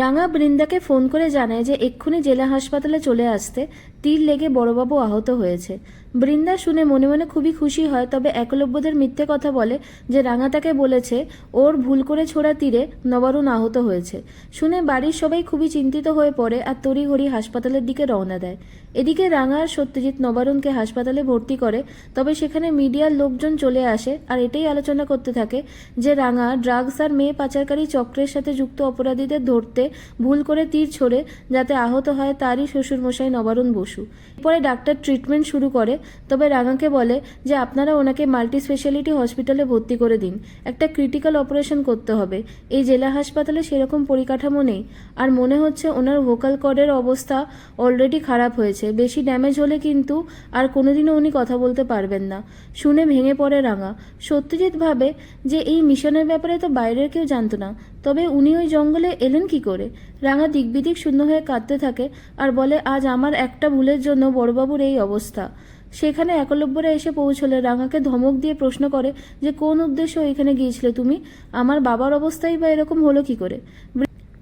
রাঙা বৃন্দাকে ফোন করে জানায় যে এক্ষুনি জেলা হাসপাতালে চলে আসতে, তীর লেগে বড়বাবু আহত হয়েছে। বৃন্দা শুনে মনে মনে খুবই খুশি হয়, তবে একলব্যদের মিথ্যে কথা বলে যে রাঙা তাকে বলেছে ওর ভুল করে ছোড়া তীরে নবারুণ আহত হয়েছে। শুনে বাড়ির সবাই খুবই চিন্তিত হয়ে পড়ে আর তড়িঘড়ি হাসপাতালের দিকে রওনা দেয়। এদিকে রাঙা আর সত্যজিৎ নবারুণকে হাসপাতালে ভর্তি করে, তবে সেখানে মিডিয়ার লোকজন চলে আসে আর এটাই আলোচনা করতে থাকে যে রাঙা ড্রাগস আর মেয়ে পাচারকারী চক্রের সাথে যুক্ত অপরাধীদের ধরতে ভুল করে তীর ছোড়ে, যাতে আহত হয় তারই শ্বশুরমশাই নবারুণ বসু। এরপরে ডাক্তার ট্রিটমেন্ট শুরু করে, তবে রাঙাকে বলে যে আপনারা ওনাকে মাল্টি স্পেশালিটি হসপিটালে ভর্তি করে দিন, একটা ক্রিটিক্যাল অপারেশন করতে হবে। এই জেলা হাসপাতালে সেরকম পরিকাঠামো নেই, আর মনে হচ্ছে ওনার ভোকাল কর্ডের অবস্থা অলরেডি খারাপ হয়েছে, বেশি ড্যামেজ হলে কিন্তু আর কোনোদিনও উনি কথা বলতে পারবেন না। শুনে ভেঙে পড়ে রাঙা। সত্যজিৎ ভাবে যে এই মিশনের ব্যাপারে তো বাইরের কেউ জানতো না, তবে উনি ওই জঙ্গলে এলেন কি করে। রাঙা দিকবিদিক শূন্য হয়ে কাঁদতে থাকে আর বলে আজ আমার একটা ভুলের জন্য বড়বাবুর এই অবস্থা। সেখানে একলব্যরা এসে পৌঁছলে রাঙাকে ধমক দিয়ে প্রশ্ন করে যে কোন উদ্দেশ্য এখানে গিয়েছিলে তুমি, আমার বাবার অবস্থাই বা এরকম হলো কি করে।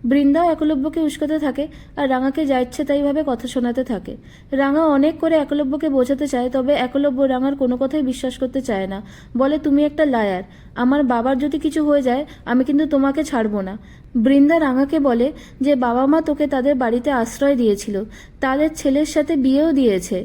বৃন্দাও একলব্যকে উস্কাতে থাকে আর রাঙাকে যা ইচ্ছে তাইভাবে কথা শোনাতে থাকে। রাঙা অনেক করে একলব্যকে বোঝাতে চায়, তবে একলব্য রাঙার কোনো কথাই বিশ্বাস করতে চায় না। বলে তুমি একটা লায়ার, আমার বাবার যদি কিছু হয়ে যায় আমি কিন্তু তোমাকে ছাড়বো না। বৃন্দা রাঙাকে বলে যে বাবা মা তোকে তাদের বাড়িতে আশ্রয় দিয়েছিল, তাদের ছেলের সাথে বিয়েও দিয়েছে,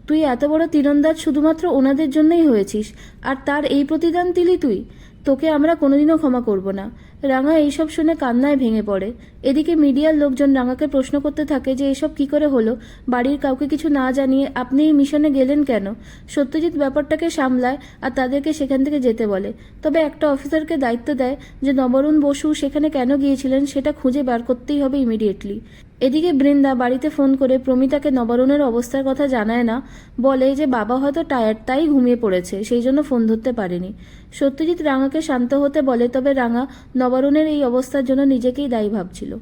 তুই এত বড় তীরন্দাজ শুধুমাত্র ওনাদের জন্যই হয়েছিস, আর তার এই প্রতিদান দিলি তুই, তোকে আমরা কোনোদিনও ক্ষমা করব না। রাঙা এইসব শুনে কান্নায় ভেঙে পড়ে। এদিকে মিডিয়ার লোকজন রাঙাকে প্রশ্ন করতে থাকে যে এসব কি করে হলো, বাড়ির কাউকে কিছু না জানিয়ে আপনি এই মিশনে গেলেন কেন। সত্যজিৎ ব্যাপারটাকে সামলায় আর তাদেরকে সেখান থেকে যেতে বলে, তবে একটা অফিসারকে দায়িত্ব দেয় যে নবরুণ বসু সেখানে কেন গিয়েছিলেন সেটা খুঁজে বার করতেই হবে ইমিডিয়েটলি। এদিকে বৃন্দা বাড়িতে ফোন করে প্রমিতাকে নবরুণের অবস্থার কথা জানায় না, বলে যে বাবা হয়তো টায়ার্ড তাই ঘুমিয়ে পড়েছে, সেই জন্য ফোন ধরতে পারেনি। সত্যজিৎ রাঙাকে শান্ত হতে বলে, তবে রাঙা নবরুণের এই অবস্থার জন্য নিজেকেই দায়ী ভাবছিল।